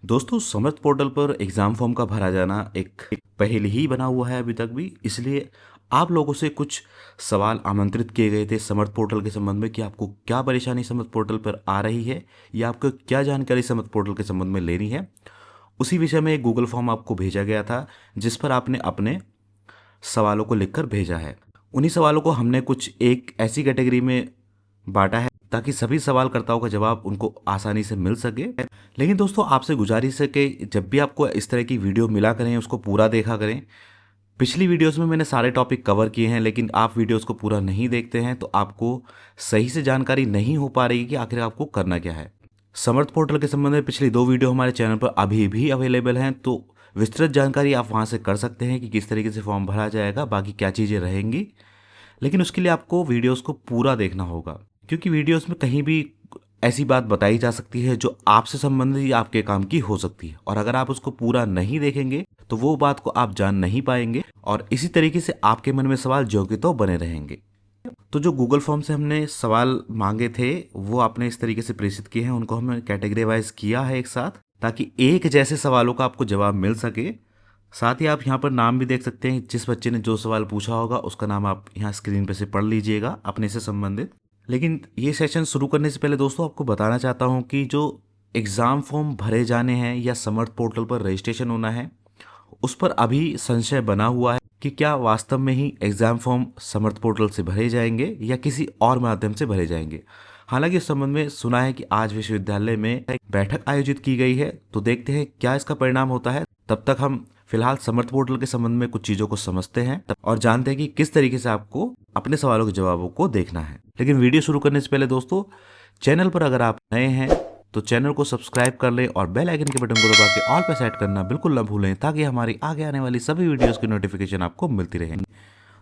दोस्तों समर्थ पोर्टल पर exam form का भरा जाना एक पहेली ही बना हुआ है अभी तक भी। इसलिए आप लोगों से कुछ सवाल आमंत्रित किए गए थे समर्थ पोर्टल के संबंध में कि आपको क्या परेशानी समर्थ पोर्टल पर आ रही है या आपको क्या जानकारी समर्थ पोर्टल के संबंध में लेनी है। उसी विषय में एक गूगल फॉर्म आपको भेजा गया था जिस पर आपने अपने सवालों को लिखकर भेजा है। उन्हीं सवालों को हमने कुछ एक ऐसी कैटेगरी में बांटा है ताकि सभी सवालकर्ताओं का जवाब उनको आसानी से मिल सके। लेकिन दोस्तों आपसे गुजारिश है कि जब भी आपको इस तरह की वीडियो मिला करें उसको पूरा देखा करें। पिछली वीडियोस में मैंने सारे टॉपिक कवर किए हैं, लेकिन आप वीडियोस को पूरा नहीं देखते हैं तो आपको सही से जानकारी नहीं हो पा रही कि आखिर आपको करना क्या है। समर्थ पोर्टल के संबंध में पिछली 2 वीडियो हमारे चैनल पर अभी भी अवेलेबल हैं, तो विस्तृत जानकारी आप वहां से कर सकते हैं कि किस तरीके से फॉर्म भरा जाएगा, बाकी क्या चीज़ें रहेंगी। लेकिन उसके लिए आपको वीडियोस को पूरा देखना होगा, क्योंकि वीडियोस में कहीं भी ऐसी बात बताई जा सकती है जो आपसे संबंधित या आपके काम की हो सकती है, और अगर आप उसको पूरा नहीं देखेंगे तो वो बात को आप जान नहीं पाएंगे और इसी तरीके से आपके मन में सवाल ज्यों के त्यों बने रहेंगे। तो जो गूगल फॉर्म से हमने सवाल मांगे थे वो आपने इस तरीके से प्रेषित किए हैं, उनको हमने कैटेगरी वाइज किया है एक साथ, ताकि एक जैसे सवालों का आपको जवाब मिल सके। साथ ही आप यहाँ पर नाम भी देख सकते हैं, जिस बच्चे ने जो सवाल पूछा होगा उसका नाम आप यहाँ स्क्रीन पे से पढ़ लीजिएगा अपने से संबंधित। लेकिन ये सेशन शुरू करने से पहले दोस्तों आपको बताना चाहता हूँ कि जो एग्ज़ाम फॉर्म भरे जाने हैं या समर्थ पोर्टल पर रजिस्ट्रेशन होना है, उस पर अभी संशय बना हुआ है कि क्या वास्तव में ही एग्ज़ाम फॉर्म समर्थ पोर्टल से भरे जाएंगे या किसी और माध्यम से भरे जाएंगे। हालांकि इस संबंध में सुना है कि आज विश्वविद्यालय में एक बैठक आयोजित की गई है, तो देखते हैं क्या इसका परिणाम होता है। तब तक हम फिलहाल समर्थ पोर्टल के संबंध में कुछ चीज़ों को समझते हैं और जानते हैं कि किस तरीके से आपको अपने सवालों के जवाबों को देखना है। लेकिन वीडियो शुरू करने से पहले दोस्तों, चैनल पर अगर आप नए हैं तो चैनल को सब्सक्राइब कर लें और बेल आइकन के बटन को दबा के ऑल पे सेट करना बिल्कुल ना भूलें, ताकि हमारी आगे आने वाली सभी वीडियोस की नोटिफिकेशन आपको मिलती रहे।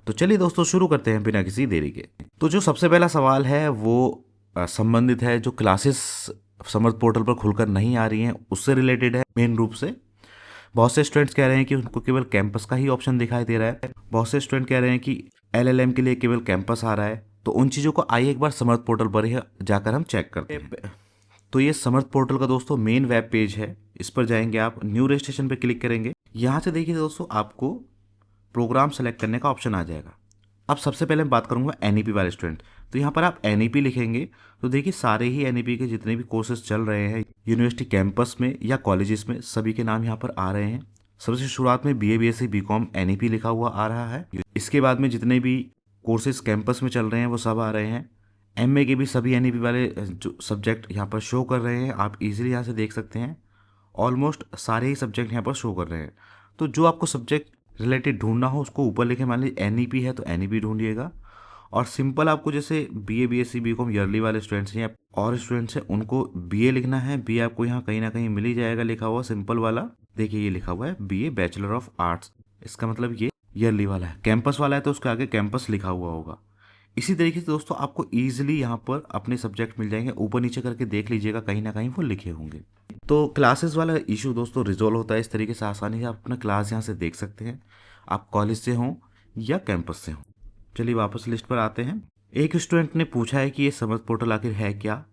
तो चलिए दोस्तों शुरू करते हैं बिना किसी देरी के। तो जो सबसे पहला सवाल है वो संबंधित है जो क्लासेस समर्थ पोर्टल पर खुलकर नहीं आ रही हैं उससे रिलेटेड है। मेन रूप से बहुत से स्टूडेंट्स कह रहे हैं कि उनको केवल कैंपस का ही ऑप्शन दिखाई दे रहा है, बहुत से स्टूडेंट कह रहे हैं कि एलएलएम के लिए केवल कैंपस आ रहा है। तो उन चीज़ों को आइए एक बार समर्थ पोर्टल पर ही जाकर हम चेक करते हैं। तो ये समर्थ पोर्टल का दोस्तों मेन वेब पेज है। इस पर जाएंगे आप, न्यू रजिस्ट्रेशन पर क्लिक करेंगे। यहाँ से देखिए दोस्तों आपको प्रोग्राम सेलेक्ट करने का ऑप्शन आ जाएगा। अब सबसे पहले मैं बात करूंगा एनईपी वाले स्टूडेंट, तो यहाँ पर आप एनईपी लिखेंगे तो देखिए सारे ही एनईपी के जितने भी कोर्सेज चल रहे हैं यूनिवर्सिटी कैंपस में या कॉलेजेस में, सभी के नाम यहाँ पर आ रहे हैं। सबसे शुरुआत में बीए बीएससी बीकॉम एनईपी लिखा हुआ आ रहा है। इसके बाद में जितने भी कोर्सेज कैंपस में चल रहे हैं वो सब आ रहे हैं। एमए के भी सभी एनईपी वाले जो सब्जेक्ट यहाँ पर शो कर रहे हैं, आप इजीली यहाँ से देख सकते हैं। ऑलमोस्ट सारे ही सब्जेक्ट यहाँ पर शो कर रहे हैं। तो जो आपको सब्जेक्ट रिलेटेड ढूंढना हो उसको ऊपर लिखे, मान लीजिए एनईपी है तो एनईपी ढूंढिएगा। और सिंपल आपको जैसे बीए बीएससी बीकॉम ईयरली वाले स्टूडेंट्स हैं या और स्टूडेंट्स हैं उनको बीए लिखना है। बीए आपको यहाँ कहीं ना कहीं मिल ही जाएगा लिखा हुआ सिंपल वाला। देखिए ये लिखा हुआ है बीए बैचलर ऑफ आर्ट्स, इसका मतलब ये ईयरली वाला है। कैंपस वाला है तो उसके आगे कैंपस लिखा हुआ होगा। इसी तरीके से दोस्तों आपको ईजिली यहाँ पर अपने सब्जेक्ट मिल जाएंगे, ऊपर नीचे करके देख लीजिएगा कहीं ना कहीं वो लिखे होंगे। तो क्लासेस वाला इशू दोस्तों रिजॉल्व होता है इस तरीके से, आसानी से आप अपना क्लास यहाँ से देख सकते हैं, आप कॉलेज से हों या कैंपस से हों। चलिए वापस लिस्ट पर आते हैं। एक स्टूडेंट ने पूछा है कि ये समर्थ पोर्टल आखिर है क्या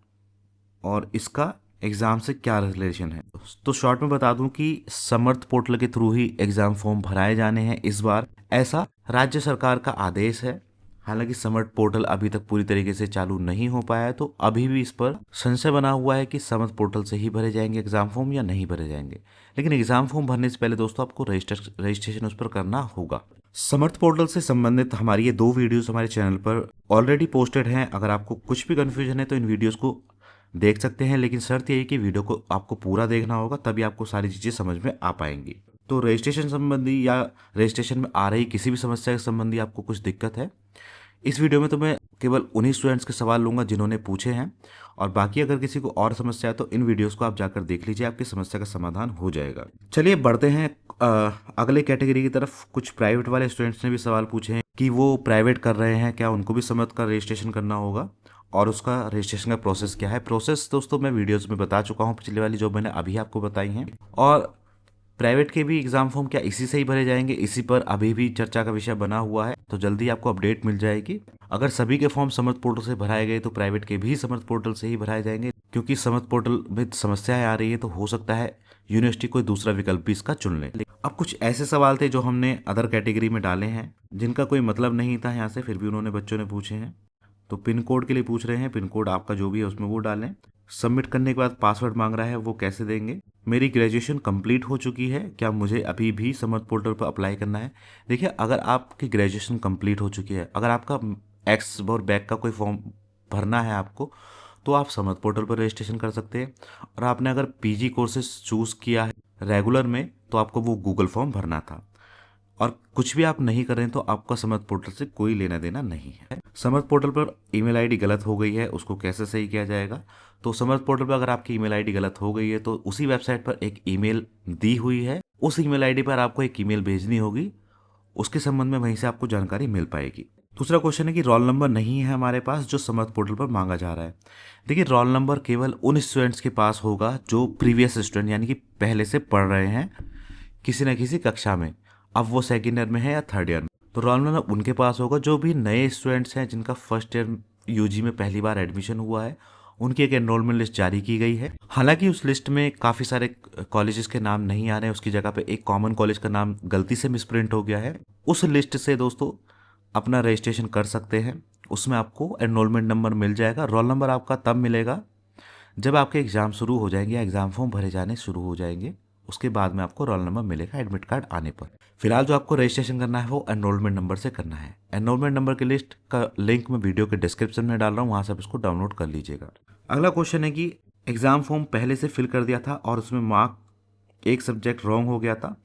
और इसका एग्ज़ाम से क्या रिलेशन है। तो शॉर्ट में बता दूं कि समर्थ पोर्टल के थ्रू ही एग्ज़ाम फॉर्म भराए जाने हैं इस बार, ऐसा राज्य सरकार का आदेश है। हालांकि समर्थ पोर्टल अभी तक पूरी तरीके से चालू नहीं हो पाया है, तो अभी भी इस पर संशय बना हुआ है कि समर्थ पोर्टल से ही भरे जाएंगे एग्ज़ाम फॉर्म या नहीं भरे जाएंगे। लेकिन एग्ज़ाम फॉर्म भरने से पहले दोस्तों आपको रजिस्ट्रेशन उस पर करना होगा। समर्थ पोर्टल से संबंधित हमारी ये 2 वीडियोस हमारे चैनल पर ऑलरेडी पोस्टेड हैं। अगर आपको कुछ भी कन्फ्यूजन है तो इन वीडियोस को देख सकते हैं, लेकिन शर्त यही कि वीडियो को आपको पूरा देखना होगा, तभी आपको सारी चीज़ें समझ में आ पाएंगी। तो रजिस्ट्रेशन संबंधी या रजिस्ट्रेशन में आ रही किसी भी समस्या के संबंधी आपको कुछ दिक्कत है, इस वीडियो में तो मैं केवल उन्हीं स्टूडेंट्स के सवाल लूंगा जिन्होंने पूछे हैं, और बाकी अगर किसी को और समस्या है तो इन वीडियोस को आप जाकर देख लीजिए, आपकी समस्या का समाधान हो जाएगा। चलिए बढ़ते हैं अगले कैटेगरी की तरफ। कुछ प्राइवेट वाले स्टूडेंट्स ने भी सवाल पूछे हैं कि वो प्राइवेट कर रहे हैं, क्या उनको भी समर्थ का रजिस्ट्रेशन करना होगा और उसका रजिस्ट्रेशन का प्रोसेस क्या है। प्रोसेस दोस्तों मैं वीडियोज़ में बता चुका हूँ, पिछली वाली जो मैंने अभी आपको बताई हैं। और प्राइवेट के भी एग्जाम फॉर्म क्या इसी से ही भरे जाएंगे, इसी पर अभी भी चर्चा का विषय बना हुआ है, तो जल्दी आपको अपडेट मिल जाएगी। अगर सभी के फॉर्म समर्थ पोर्टल से भराए गए तो प्राइवेट के भी समर्थ पोर्टल से ही भराए जाएंगे, क्योंकि समर्थ पोर्टल में समस्याएं आ रही है, तो हो सकता है यूनिवर्सिटी कोई दूसरा विकल्प भी इसका चुन ले। अब कुछ ऐसे सवाल थे जो हमने अदर कैटेगरी में डाले हैं, जिनका कोई मतलब नहीं था यहाँ से, फिर भी उन्होंने बच्चों ने पूछे हैं। तो पिन कोड के लिए पूछ रहे हैं, पिन कोड आपका जो भी है उसमें वो डालें। सबमिट करने के बाद पासवर्ड मांग रहा है, वो कैसे देंगे। मेरी ग्रेजुएशन कंप्लीट हो चुकी है, क्या मुझे अभी भी समर्थ पोर्टल पर अप्लाई करना है। देखिए, अगर आपकी ग्रेजुएशन कंप्लीट हो चुकी है, अगर आपका एक्स और बैक का कोई फॉर्म भरना है आपको, तो आप समर्थ पोर्टल पर रजिस्ट्रेशन कर सकते हैं। और आपने अगर पीजी कोर्सेज चूज़ किया है रेगुलर में, तो आपको वो गूगल फॉर्म भरना था। और कुछ भी आप नहीं कर रहे हैं तो आपका समर्थ पोर्टल से कोई लेना देना नहीं है। समर्थ पोर्टल पर ईमेल आईडी गलत हो गई है, उसको कैसे सही किया जाएगा। तो समर्थ पोर्टल पर अगर आपकी ईमेल आईडी गलत हो गई है तो उसी वेबसाइट पर एक ईमेल दी हुई है, उस ईमेल आईडी पर आपको एक ईमेल भेजनी होगी, उसके संबंध में वहीं से आपको जानकारी मिल पाएगी। दूसरा क्वेश्चन है कि रोल नंबर नहीं है हमारे पास जो समर्थ पोर्टल पर मांगा जा रहा है। देखिए, रोल नंबर केवल उन स्टूडेंट्स के पास होगा जो प्रीवियस स्टूडेंट यानी कि पहले से पढ़ रहे हैं किसी न किसी कक्षा में, अब वो सेकेंड ईयर में है या थर्ड ईयर में। तो रोल नंबर उनके पास होगा। जो भी नए स्टूडेंट्स हैं जिनका फर्स्ट ईयर यूजी में पहली बार एडमिशन हुआ है, उनकी एक एनरोलमेंट लिस्ट जारी की गई है। हालांकि उस लिस्ट में काफ़ी सारे कॉलेजेस के नाम नहीं आ रहे हैं, उसकी जगह पे एक कॉमन कॉलेज का नाम गलती से मिसप्रिंट हो गया है। उस लिस्ट से दोस्तों अपना रजिस्ट्रेशन कर सकते हैं, उसमें आपको एनरोलमेंट नंबर मिल जाएगा। रोल नंबर आपका तब मिलेगा जब आपके एग्ज़ाम शुरू हो जाएंगे या एग्ज़ाम फॉर्म भरे जाने शुरू हो जाएंगे, उसके बाद में आपको रोल नंबर मिलेगा एडमिट कार्ड आने पर। फिलहाल जो आपको रजिस्ट्रेशन करना है वो एनरोलमेंट नंबर से करना है। एनरोलमेंट नंबर की लिस्ट का लिंक मैं वीडियो के डिस्क्रिप्शन में डाल रहा हूँ, वहाँ से आप इसको डाउनलोड कर लीजिएगा। अगला क्वेश्चन है कि एग्ज़ाम फॉर्म पहले से फिल कर दिया था और उसमें मार्क एक सब्जेक्ट रॉन्ग हो गया था,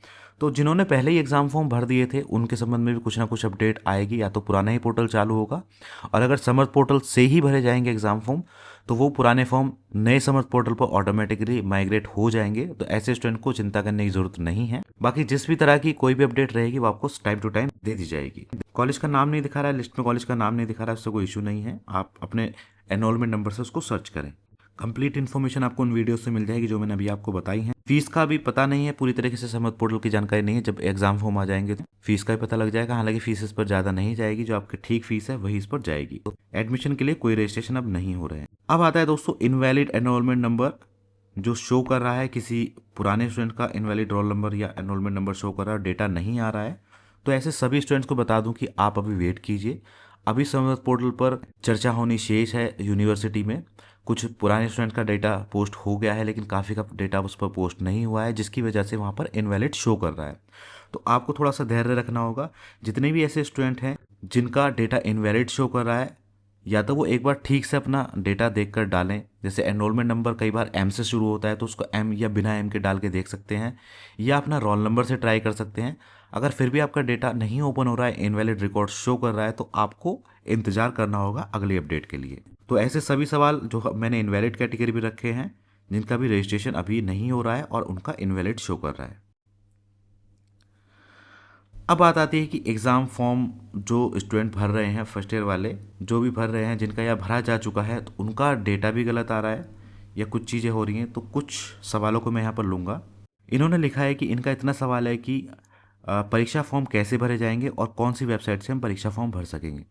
तो जिन्होंने पहले ही एग्ज़ाम फॉर्म भर दिए थे उनके संबंध में भी कुछ ना कुछ अपडेट आएगी, या तो पुराना ही पोर्टल चालू होगा, और अगर समर्थ पोर्टल से ही भरे जाएंगे एग्ज़ाम फॉर्म तो वो पुराने फॉर्म नए समर्थ पोर्टल पर ऑटोमेटिकली माइग्रेट हो जाएंगे। तो ऐसे स्टूडेंट को चिंता करने की जरूरत नहीं है। बाकी जिस भी तरह की कोई भी अपडेट रहेगी वो आपको टाइम टू टाइम दे दी जाएगी। कॉलेज का नाम नहीं दिखा रहा है, लिस्ट में कॉलेज का नाम नहीं दिखा रहा है, उससे कोई इशू नहीं है, आप अपने एनरोलमेंट नंबर से उसको सर्च करें। कंप्लीट इन्फॉर्मेशन आपको उन वीडियो से मिल जाएगी जो मैंने अभी आपको बताई है। फीस का भी पता नहीं है, पूरी तरीके से समर्थ पोर्टल की जानकारी नहीं है। जब एग्जाम फॉर्म आ जाएंगे तो फीस का भी पता लग जाएगा। हालांकि फीस इस पर ज़्यादा नहीं जाएगी, जो आपकी ठीक फीस है वही इस पर जाएगी। तो एडमिशन के लिए कोई रजिस्ट्रेशन अब नहीं हो रहे हैं। अब आता है दोस्तों इनवैलिड एनरोलमेंट नंबर, जो शो कर रहा है किसी पुराने स्टूडेंट का इनवैलिड रोल नंबर या एनरोलमेंट नंबर शो कर रहा है, डेटा नहीं आ रहा है। तो ऐसे सभी स्टूडेंट्स को बता दूं कि आप अभी वेट कीजिए। अभी समर्थ पोर्टल पर चर्चा होनी शेष है यूनिवर्सिटी में। कुछ पुराने स्टूडेंट का डेटा पोस्ट हो गया है, लेकिन काफ़ी का डेटा उस पर पोस्ट नहीं हुआ है, जिसकी वजह से वहाँ पर इनवैलिड शो कर रहा है। तो आपको थोड़ा सा धैर्य रखना होगा। जितने भी ऐसे स्टूडेंट हैं जिनका डेटा इनवैलिड शो कर रहा है, या तो वो एक बार ठीक से अपना डेटा देखकर डालें। जैसे एनरोलमेंट नंबर कई बार एम से शुरू होता है, तो उसको एम या बिना एम के डाल के देख सकते हैं, या अपना रोल नंबर से ट्राई कर सकते हैं। अगर फिर भी आपका डेटा नहीं ओपन हो रहा है, इनवैलिड रिकॉर्ड शो कर रहा है, तो आपको इंतजार करना होगा अगली अपडेट के लिए। तो ऐसे सभी सवाल जो मैंने इनवैलिड कैटेगरी में रखे हैं, जिनका भी रजिस्ट्रेशन अभी नहीं हो रहा है और उनका इनवैलिड शो कर रहा है। अब बात आती है कि एग्ज़ाम फॉर्म जो स्टूडेंट भर रहे हैं, फर्स्ट ईयर वाले जो भी भर रहे हैं, जिनका यह भरा जा चुका है, तो उनका डेटा भी गलत आ रहा है या कुछ चीज़ें हो रही हैं। तो कुछ सवालों को मैं यहाँ पर लूँगा। इन्होंने लिखा है कि इनका इतना सवाल है कि परीक्षा फॉर्म कैसे भरे जाएंगे और कौन सी वेबसाइट से हम परीक्षा फॉर्म भर सकेंगे।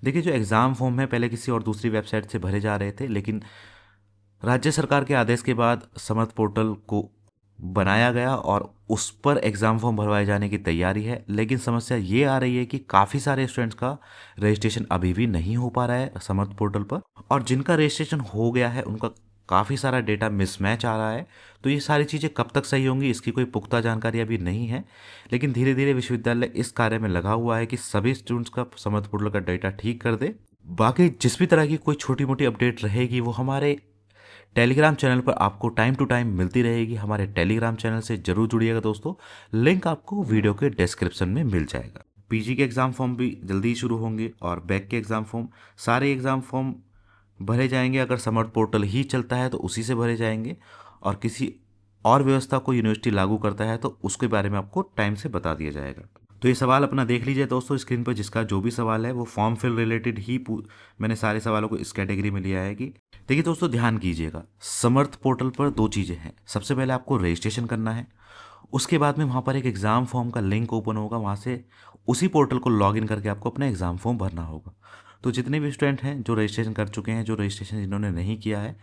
देखिए, जो एग्ज़ाम फॉर्म है पहले किसी और दूसरी वेबसाइट से भरे जा रहे थे, लेकिन राज्य सरकार के आदेश के बाद समर्थ पोर्टल को बनाया गया और उस पर एग्ज़ाम फॉर्म भरवाए जाने की तैयारी है। लेकिन समस्या ये आ रही है कि काफ़ी सारे स्टूडेंट्स का रजिस्ट्रेशन अभी भी नहीं हो पा रहा है समर्थ पोर्टल पर, और जिनका रजिस्ट्रेशन हो गया है उनका काफ़ी सारा डेटा मिसमैच आ रहा है। तो ये सारी चीज़ें कब तक सही होंगी, इसकी कोई पुख्ता जानकारी अभी नहीं है। लेकिन धीरे धीरे विश्वविद्यालय इस कार्य में लगा हुआ है कि सभी स्टूडेंट्स का समर्थ पोर्टल का डेटा ठीक कर दे। बाकी जिस भी तरह की कोई छोटी मोटी अपडेट रहेगी वो हमारे टेलीग्राम चैनल पर आपको टाइम टू टाइम मिलती रहेगी। हमारे टेलीग्राम चैनल से जरूर जुड़िएगा दोस्तों, लिंक आपको वीडियो के डिस्क्रिप्शन में मिल जाएगा। पीजी के एग्ज़ाम फॉर्म भी जल्दी ही शुरू होंगे और बैक के एग्ज़ाम फॉर्म, सारे एग्ज़ाम फॉर्म भरे जाएंगे। अगर समर्थ पोर्टल ही चलता है तो उसी से भरे जाएंगे, और किसी और व्यवस्था को यूनिवर्सिटी लागू करता है तो उसके बारे में आपको टाइम से बता दिया जाएगा। तो ये सवाल अपना देख लीजिए दोस्तों स्क्रीन पर, जिसका जो भी सवाल है वो फॉर्म फिल रिलेटेड ही मैंने सारे सवालों को इस कैटेगरी में लिया है। कि देखिए दोस्तों, ध्यान कीजिएगा, समर्थ पोर्टल पर दो चीज़ें हैं। सबसे पहले आपको रजिस्ट्रेशन करना है, उसके बाद में वहाँ पर एक एग्ज़ाम फॉर्म का लिंक ओपन होगा, वहाँ से उसी पोर्टल को लॉगिन करके आपको अपना एग्ज़ाम फॉर्म भरना होगा। तो जितने भी स्टूडेंट हैं जो रजिस्ट्रेशन कर चुके हैं, जो रजिस्ट्रेशन जिन्होंने नहीं किया है,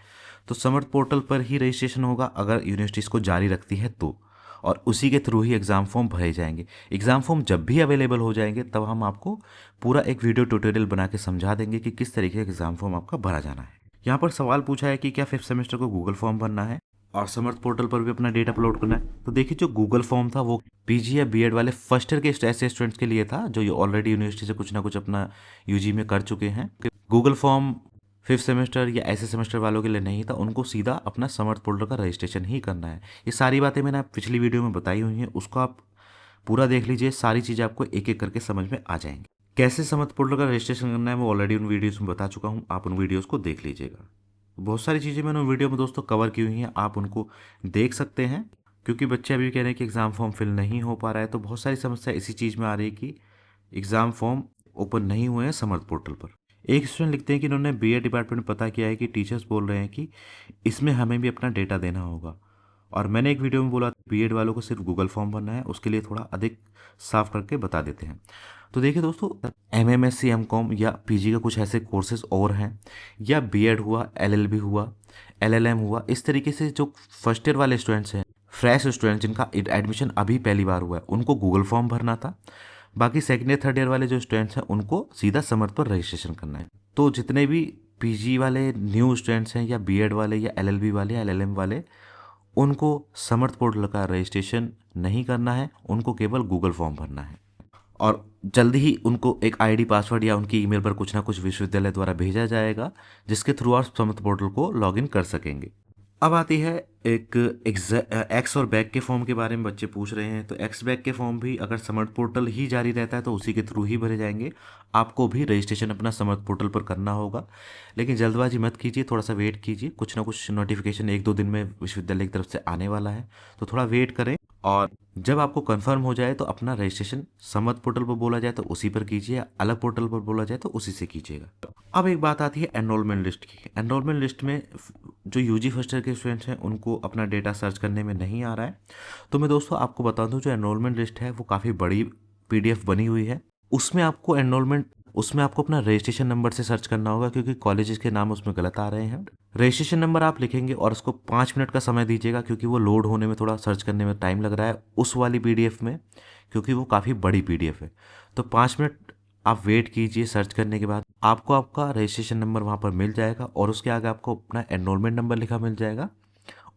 तो समर्थ पोर्टल पर ही रजिस्ट्रेशन होगा अगर यूनिवर्सिटी इसको जारी रखती है तो, और उसी के थ्रू ही एग्ज़ाम फॉर्म भरे जाएंगे। एग्ज़ाम फॉर्म जब भी अवेलेबल हो जाएंगे तब हम आपको पूरा एक वीडियो ट्यूटोरियल बना के समझा देंगे कि किस तरीके का एग्ज़ाम फॉर्म आपका भरा जाना है। यहाँ पर सवाल पूछा है कि क्या 5th सेमेस्टर को गूगल फॉर्म भरना है और समर्थ पोर्टल पर भी अपना डेटा अपलोड करना है। तो देखिए, जो गूगल फॉर्म था वो पीजी या बीएड वाले फर्स्ट ईयर के ऐसे स्टूडेंट्स के लिए था जो ऑलरेडी यूनिवर्सिटी से कुछ ना कुछ अपना यूजी में कर चुके हैं। गूगल फॉर्म 5th सेमेस्टर या ऐसे सेमेस्टर वालों के लिए नहीं था, उनको सीधा अपना समर्थ पोर्टल का रजिस्ट्रेशन ही करना है। ये सारी बातें मैंने पिछली वीडियो में बताई हुई हैं, उसको आप पूरा देख लीजिए, सारी चीज़ें आपको एक एक करके समझ में आ जाएंगी। कैसे समर्थ पोर्टल का रजिस्ट्रेशन करना है मैं ऑलरेडी उन वीडियोज़ में बता चुका हूँ, आप उन वीडियोज़ को देख लीजिएगा। बहुत सारी चीज़ें मैंने उन वीडियो में दोस्तों कवर की हुई हैं, आप उनको देख सकते हैं। क्योंकि बच्चे अभी कह रहे हैं कि एग्ज़ाम फॉर्म फिल नहीं हो पा रहा है, तो बहुत सारी समस्या इसी चीज़ में आ रही है कि एग्ज़ाम फॉर्म ओपन नहीं हुए हैं समर्थ पोर्टल पर। एक स्टूडेंट लिखते हैं कि इन्होंने बीएड डिपार्टमेंट में पता किया है कि टीचर्स बोल रहे हैं कि इसमें हमें भी अपना डेटा देना होगा, और मैंने एक वीडियो में बोला बीएड वालों को सिर्फ गूगल फॉर्म भरना है, उसके लिए थोड़ा अधिक साफ करके बता देते हैं। तो देखिए दोस्तों, एमएमएससी एमकॉम या पीजी का कुछ ऐसे कोर्सेज और हैं, या बीएड हुआ, एलएलबी हुआ, एलएलएम हुआ, इस तरीके से जो फर्स्ट ईयर वाले स्टूडेंट्स हैं, फ्रेश स्टूडेंट जिनका एडमिशन अभी पहली बार हुआ है, उनको गूगल फॉर्म भरना था। बाकी सेकेंड या थर्ड ईयर वाले जो स्टूडेंट्स हैं उनको सीधा समर्थ पर रजिस्ट्रेशन करना है। तो जितने भी पीजी वाले न्यू स्टूडेंट्स हैं या बीएड वाले या एलएलबी वाले या एलएलएम वाले, उनको समर्थ पोर्टल का रजिस्ट्रेशन नहीं करना है, उनको केवल गूगल फॉर्म भरना है, और जल्दी ही उनको एक आईडी पासवर्ड या उनकी ईमेल पर कुछ ना कुछ विश्वविद्यालय द्वारा भेजा जाएगा, जिसके थ्रू आप समर्थ पोर्टल को लॉगिन कर सकेंगे। अब आती है एक एक्स और बैक के फॉर्म के बारे में बच्चे पूछ रहे हैं। तो एक्स बैक के फॉर्म भी अगर समर्थ पोर्टल ही जारी रहता है तो उसी के थ्रू ही भरे जाएंगे। आपको भी रजिस्ट्रेशन अपना समर्थ पोर्टल पर करना होगा, लेकिन जल्दबाजी मत कीजिए, थोड़ा सा वेट कीजिए, कुछ ना कुछ नोटिफिकेशन 1-2 दिन में विश्वविद्यालय की तरफ से आने वाला है, तो थोड़ा वेट करें। और जब आपको कंफर्म हो जाए तो अपना रजिस्ट्रेशन समर्थ पोर्टल पर बोला जाए तो उसी पर कीजिए, अलग पोर्टल पर बोला जाए तो उसी से कीजिएगा। अब एक बात आती है एनरोलमेंट लिस्ट की। एनरोलमेंट लिस्ट में जो यूजी फर्स्ट ईयर के स्टूडेंट्स हैं उनको अपना डेटा सर्च करने में नहीं आ रहा है, तो मैं दोस्तों आपको बता दूं, जो एनरोलमेंट लिस्ट है वो काफ़ी बड़ी पीडीएफ बनी हुई है। उसमें आपको अपना रजिस्ट्रेशन नंबर से सर्च करना होगा, क्योंकि कॉलेजेस के नाम उसमें गलत आ रहे हैं। रजिस्ट्रेशन नंबर आप लिखेंगे और उसको 5 मिनट का समय दीजिएगा, क्योंकि वो लोड होने में, थोड़ा सर्च करने में टाइम लग रहा है उस वाली पीडीएफ में, क्योंकि वो काफ़ी बड़ी पीडीएफ है। तो 5 मिनट आप वेट कीजिए, सर्च करने के बाद आपको आपका रजिस्ट्रेशन नंबर वहाँ पर मिल जाएगा, और उसके आगे आपको अपना एनरोलमेंट नंबर लिखा मिल जाएगा।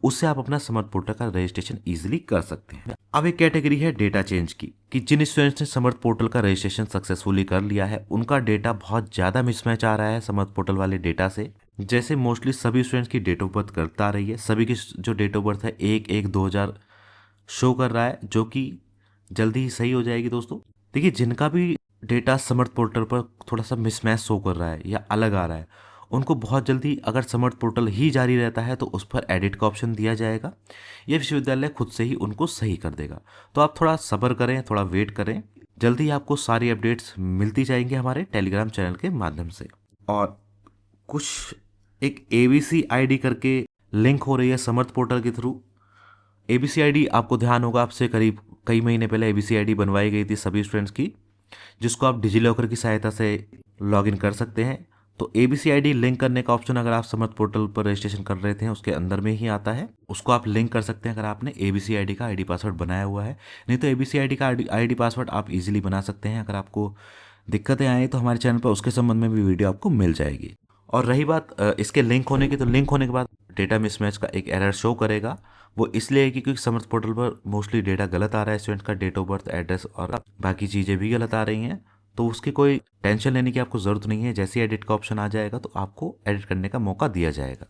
उससे आप अपना समर्थ पोर्टल का रजिस्ट्रेशन इजीली कर सकते हैं। अब एक कैटेगरी है डेटा चेंज की, कि जिन स्टूडेंट्स ने समर्थ पोर्टल का रजिस्ट्रेशन सक्सेसफुली कर लिया है उनका डेटा बहुत ज़्यादा मिसमैच आ रहा है समर्थ पोर्टल वाले डेटा से। जैसे मोस्टली सभी स्टूडेंट्स की डेट ऑफ बर्थ गलत आ रही है, सभी की जो डेट ऑफ बर्थ है 1/1/2000 शो कर रहा है, जो कि जल्दी ही सही हो जाएगी दोस्तों। देखिए, जिनका भी डेटा समर्थ पोर्टल पर थोड़ा सा मिसमैच शो कर रहा है या अलग आ रहा है, उनको बहुत जल्दी, अगर समर्थ पोर्टल ही जारी रहता है तो उस पर एडिट का ऑप्शन दिया जाएगा, ये विश्वविद्यालय खुद से ही उनको सही कर देगा। तो आप थोड़ा सब्र करें, थोड़ा वेट करें, जल्दी आपको सारी अपडेट्स मिलती जाएंगी हमारे टेलीग्राम चैनल के माध्यम से। और कुछ एक ABC ID करके लिंक हो रही है समर्थ पोर्टल के थ्रू। ABC ID आपको ध्यान होगा, आपसे करीब कई महीने पहले ABC ID बनवाई गई थी सभी स्टूडेंट्स की, जिसको आप डिजीलॉकर की सहायता से लॉगिन कर सकते हैं। तो ABC ID लिंक करने का ऑप्शन अगर आप समर्थ पोर्टल पर रजिस्ट्रेशन कर रहे थे उसके अंदर में ही आता है, उसको आप लिंक कर सकते हैं अगर आपने ABC ID का ID पासवर्ड बनाया हुआ है। नहीं तो ABC ID का ID पासवर्ड आप इजीली बना सकते हैं। अगर आपको दिक्कतें आए तो हमारे चैनल पर उसके संबंध में भी वीडियो आपको मिल जाएगी। और रही बात इसके लिंक होने की, तो लिंक होने के बाद डेटा मिसमैच का एक एरर शो करेगा। वो इसलिए है कि क्योंकि समर्थ पोर्टल पर मोस्टली डेटा गलत आ रहा है, स्टूडेंट का डेट ऑफ बर्थ, एड्रेस और बाकी चीज़ें भी गलत आ रही हैं। तो उसकी कोई टेंशन लेने की आपको ज़रूरत नहीं है, जैसे ही एडिट का ऑप्शन आ जाएगा तो आपको एडिट करने का मौका दिया जाएगा।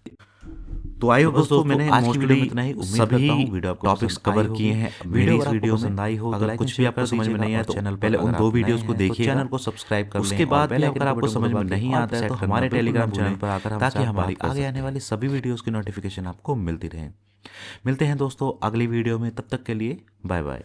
तो आई होप दोस्तों मैंने आज की वीडियो में इतना ही, उम्मीद करता हूं वीडियो आपको टॉपिक्स कवर किए हैं। मेरी इस वीडियो पसंद आई हो, अगर कुछ भी आपको समझ में नहीं आया तो चैनल पहले उन 2 वीडियोस को देखिए, चैनल को सब्सक्राइब कर लें। उसके बाद भी अगर आपको समझ में नहीं आता है तो हमारे टेलीग्राम चैनल पर आकर, ताकि हमारी आगे आने वाली सभी वीडियोस की नोटिफिकेशन आपको मिलती रहे। मिलते हैं दोस्तों अगली वीडियो में, तब तक के लिए बाय बाय।